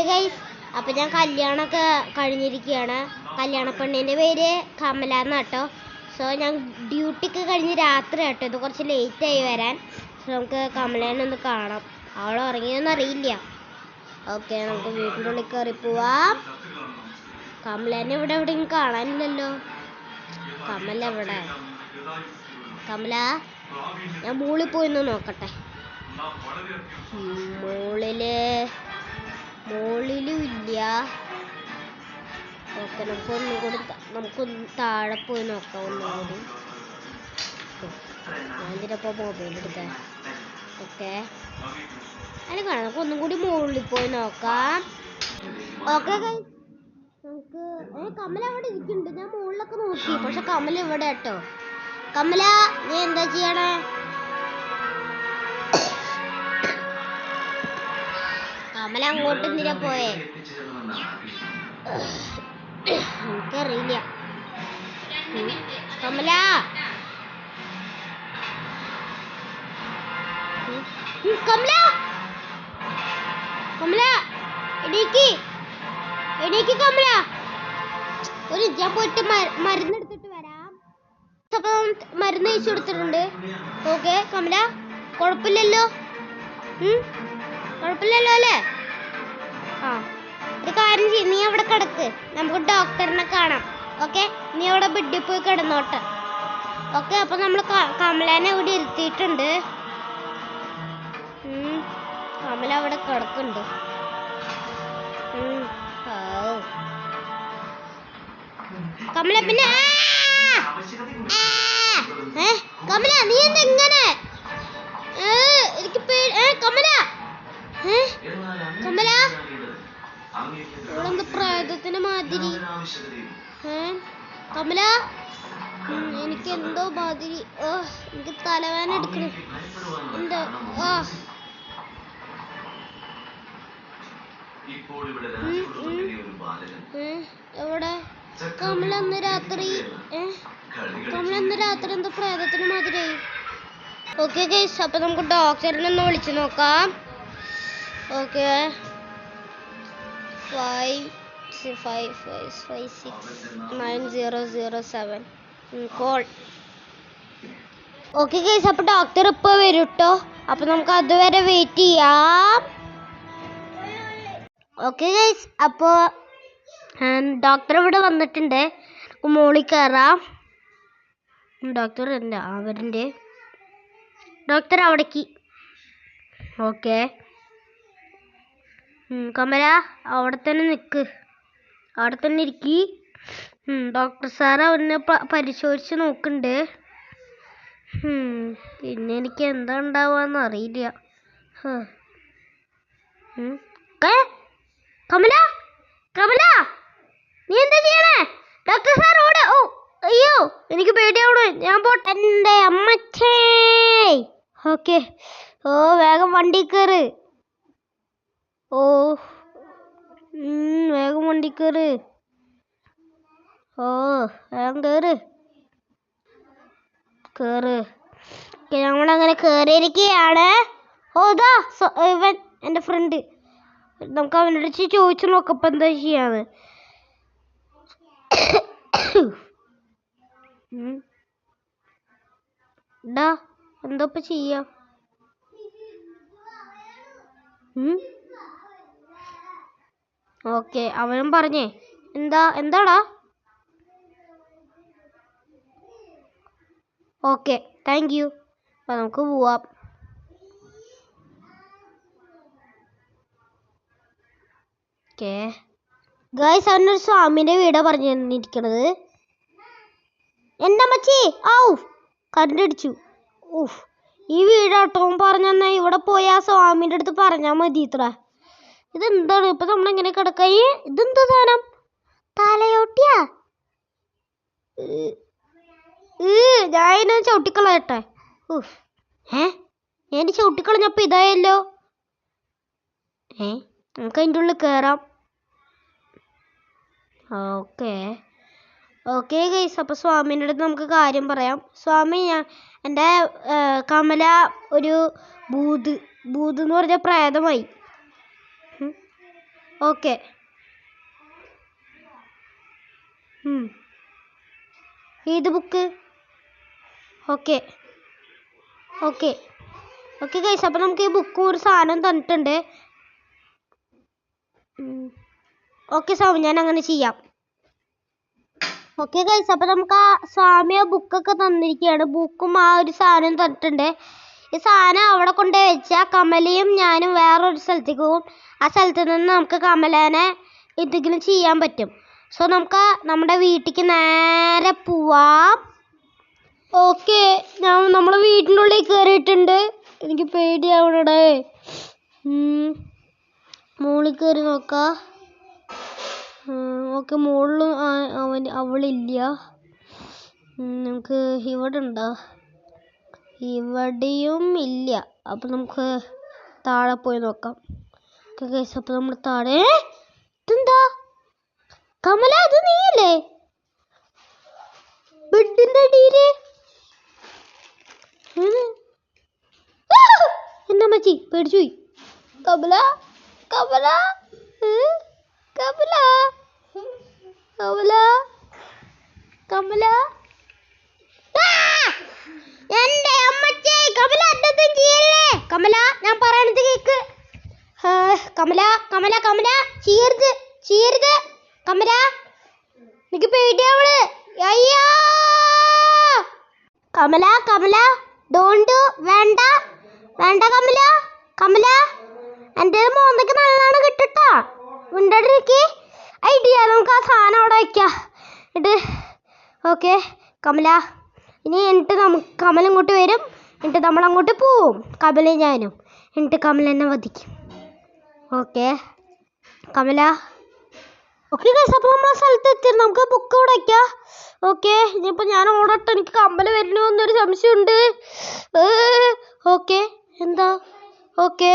Okay guys, അപ്പം ഞാൻ കല്യാണമൊക്കെ കഴിഞ്ഞിരിക്കുകയാണ്. കല്യാണ പെണ്ണിൻ്റെ പേര് കമല എന്നാട്ടോ. സോ ഞാൻ ഡ്യൂട്ടിക്ക് കഴിഞ്ഞ് രാത്രി കേട്ടോ, ഇത് കുറച്ച് ലേറ്റായി വരാൻ. സോ നമുക്ക് കമലേനെ ഒന്ന് കാണാം. അവൾ ഉറങ്ങിയെന്ന് അറിയില്ല. ഓക്കെ, നമുക്ക് വീട്ടിൻ്റെ ഉള്ളിൽ കയറി പോവാം. കമലേനെ ഇവിടെ എവിടെയും കാണാനില്ലല്ലോ. കമല എവിടെ? കമല, ഞാൻ മുകളിൽ പോയിന്ന് നോക്കട്ടെ. മുകളിലും ഇല്ല. ഓക്കെ, നമുക്കൊന്ന് താഴെ പോയി നോക്കാം ഒന്നുകൂടി. ഞാൻ ഇതിനപ്പോൾ മൊബൈൽ എടുക്കാം. ഓക്കെ, അതിന് കാണാം. നമുക്ക് ഒന്നും കൂടി മുകളിൽ പോയി നോക്കാം. ഓക്കെ, നമുക്ക് കമല അവിടെ ഇരിക്കുന്നുണ്ട്. ഞാൻ മുകളിലൊക്കെ നോക്കി, പക്ഷെ കമല ഇവിടെ കേട്ടോ. കമല, നീ എന്താ ചെയ്യണേ? കമല അങ്ങോട്ട് എന്തിനാ പോയേ? എനിക്കറിയില്ല. കമല, കമല, കമല, എണീക്ക് കമല. ഒരു ഞാൻ പോയിട്ട് മരുന്ന് എടുത്തിട്ട് വരാം. അപ്പം മരുന്ന് കഴിച്ചു കൊടുത്തിട്ടുണ്ട്. ഓക്കെ കമല, കുഴപ്പമില്ലല്ലോ. കുഴപ്പമില്ലല്ലോ അല്ലേ? ആ, ഒരു കാര്യം ചെയ്യും, നീ അവിടെ കിടക്ക്, നമുക്ക് ഡോക്ടറിനെ കാണാം. ഓക്കെ, നീ അവിടെ ബെഡിൽ പോയി കിടന്നോട്ടെ. ഓക്കെ, അപ്പം നമ്മൾ കമലേനെ ഇവിടെ ഇരുത്തിയിട്ടുണ്ട്. കമല അവിടെ കിടക്കുന്നുണ്ട്. കമല, പിന്നെ കമല, നീ എന്താ ഇങ്ങനെ? എനിക്ക് കമല, കമല, ഇവളെന്താ പ്രായത്തിന് മാതിരി? കമല, എനിക്ക് എന്തോ മാതിരി. എനിക്ക് തലവേദന എടുക്കണ. എന്താ? എവിടെ കമല? അന്ന് രാത്രി എന്തോ പ്രേതത്തിന് മാതിരിയായി. ഓക്കെ ഗൈസ്, അപ്പൊ നമുക്ക് ഡോക്ടറിനെ ഒന്ന് വിളിച്ചു നോക്കാം. Okay, 555569007 call. ഓക്കെ ഗൈസ്, അപ്പൊ ഡോക്ടർ ഇപ്പൊ വരും കേട്ടോ. അപ്പൊ നമുക്ക് അതുവരെ വെയിറ്റ് ചെയ്യാം. ഓക്കെ ഗൈസ്, അപ്പോൾ ഡോക്ടർ ഇവിടെ വന്നിട്ടുണ്ട്. മോളിൽ കയറാം. ഡോക്ടർ അല്ല, അവരുടെ ഡോക്ടർ അവിടേക്ക്. ഓക്കെ കമല, അവിടെ തന്നെ നിൽക്ക്, അവിടെ തന്നെ ഇരിക്കി. ഡോക്ടർ സാർ അവനെ പരിശോധിച്ച് നോക്കുന്നുണ്ട്. പിന്നെ എനിക്ക് എന്താ ഉണ്ടാവാന്ന് അറിയില്ല. കമല, കമല, നീ എന്താ ചെയ്യണേ? ഡോക്ടർ സാർ ഓടെ. ഓ അയ്യോ, എനിക്ക് പേടിയാവണേ. ഞാൻ പോട്ടെ. എൻ്റെ അമ്മച്ചേ. ഓക്കെ, ഓ വേഗം വണ്ടി കയറ്. ഓ വേഗം വണ്ടി കയറ്. ഓ വേഗം കയറ്. ഞങ്ങളങ്ങനെ കയറിയിരിക്കുകയാണ്. ഓ ഇതാ ഇവൻ എൻ്റെ ഫ്രണ്ട്. നമുക്ക് അവനോട് ചോദിച്ചു നോക്കാം ഇപ്പം എന്താ ചെയ്യാന്ന്. എന്താ ഇപ്പം ചെയ്യാം? ഓക്കെ, അവനും പറഞ്ഞേ. എന്താടാ? Okay, thank you. അപ്പം നമുക്ക് പോവാം. ഓക്കെ ഗൈസ്, അവനൊരു സ്വാമിൻ്റെ വീടാണ് പറഞ്ഞു തന്നിരിക്കണത്. എൻ്റെ അമ്മച്ചി, കരണ്ടടിച്ചു. ഈ വീടാട്ടോ പറഞ്ഞാ. ഇവിടെ പോയി ആ സ്വാമിൻ്റെ അടുത്ത് പറഞ്ഞാൽ മതി ഇത്ര. ഇതെന്താണ് ഇപ്പം നമ്മളെങ്ങനെ കിടക്ക? ഇതെന്താ സാധനം? തലയോട്ടിയാ? ഞാൻ ചവിട്ടിക്കളയട്ടെ. ഞാൻ ചവിട്ടിക്കളഞ്ഞപ്പോൾ ഇതായല്ലോ. നമുക്ക് അതിൻ്റെ ഉള്ളിൽ കയറാം. ഓക്കെ ഗൈസ്, അപ്പോൾ സ്വാമീൻ്റെ അടുത്ത് നമുക്ക് കാര്യം പറയാം. സ്വാമി, എൻ്റെ കമല ഒരു ഭൂത് എന്ന് പറഞ്ഞ പ്രേതമായി. ഓക്കെ. ഏത് book? Okay okay okay guys, അപ്പോൾ നമുക്ക് ഈ ബുക്കും ഒരു സാധനം തന്നിട്ടുണ്ട്. ഓക്കെ സ്വാമി, ഞാൻ അങ്ങനെ ചെയ്യാം. ഓക്കെ ഗൈസ്, അപ്പോൾ നമുക്ക് ആ സ്വാമി ആ ബുക്കൊക്കെ തന്നിരിക്കുകയാണ്. ബുക്കും ആ ഒരു സാധനം തന്നിട്ടുണ്ട്. ഈ സാധനം അവിടെ കൊണ്ടുപോയി വെച്ചാൽ കമലയും ഞാനും വേറൊരു സ്ഥലത്തേക്ക് പോകും. ആ സ്ഥലത്ത് നിന്ന് നമുക്ക് കമലേനെ എന്തെങ്കിലും ചെയ്യാൻ പറ്റും. സോ നമുക്ക് നമ്മുടെ വീട്ടിലേക്ക് നേരെ പോവാം. ഓക്കെ, നമ്മൾ വീട്ടിൻ്റെ ഉള്ളിൽ കയറിയിട്ടുണ്ട്. എനിക്ക് പേടിയാവണടേ. മുകളിൽ കയറി നോക്കാം. ഓക്കെ, മുകളിലും അവളില്ല. നമുക്ക് ഇവിടെ ഉണ്ടോ? ഇവിടെയും ഇല്ല. അപ്പം നമുക്ക് താഴെ പോയി നോക്കാം. ഓക്കെ ഗൈസ്, അപ്പം നമ്മൾ താഴെ. ഇതെന്താ കമല, അത് നീയല്ലേ ബെഡിന്റെ അടിയില്? എന്താ മച്ചി, പേടിച്ചു പോയി. കമല കമല കമല കമല കമല എന്റെ അമ്മച്ചേ, കമല എന്തൊന്നും ചെയ്യല്ലേ. കമല, ഞാൻ പറയണത് കേക്ക്. കമല കമല കമല ചെയ്യരുത് ചെയ്യരുത്. കമല, എനിക്ക് പേടിയാവള്. അയ്യോ കമല കമല, ഡോണ്ട് വേണ്ട വേണ്ട കമല. കമല, എൻ്റെ മോന്തയ്ക്ക് നല്ലോണം കിട്ടട്ടാ. ഉണ്ടാണ്ടിരിക്കേ. ഐഡിയ, നമുക്ക് ആ സാധനം അവിടെ വയ്ക്കാം. ഓക്കെ കമല, ഇനി എന്നിട്ട് കമല ഇങ്ങോട്ട് വരും. എന്നിട്ട് നമ്മളങ്ങോട്ട് പോവും, കമലയും ഞാനും. എന്നിട്ട് കമല എന്നെ വധിക്കും. ഓക്കെ കമല. ഓക്കെ ഗൈസ്, അപ്പോൾ നമ്മൾ ആ സ്ഥലത്ത് എത്തിയിരുന്നു. നമുക്ക് ബുക്ക് ഇവിടെ വയ്ക്കാം. ഓക്കെ, ഇനിയിപ്പോൾ ഞാൻ ഓടട്ടെ. എനിക്ക് കമല വരണോ എന്നൊരു സംശയമുണ്ട്. ഓക്കെ, എന്താ? ഓക്കെ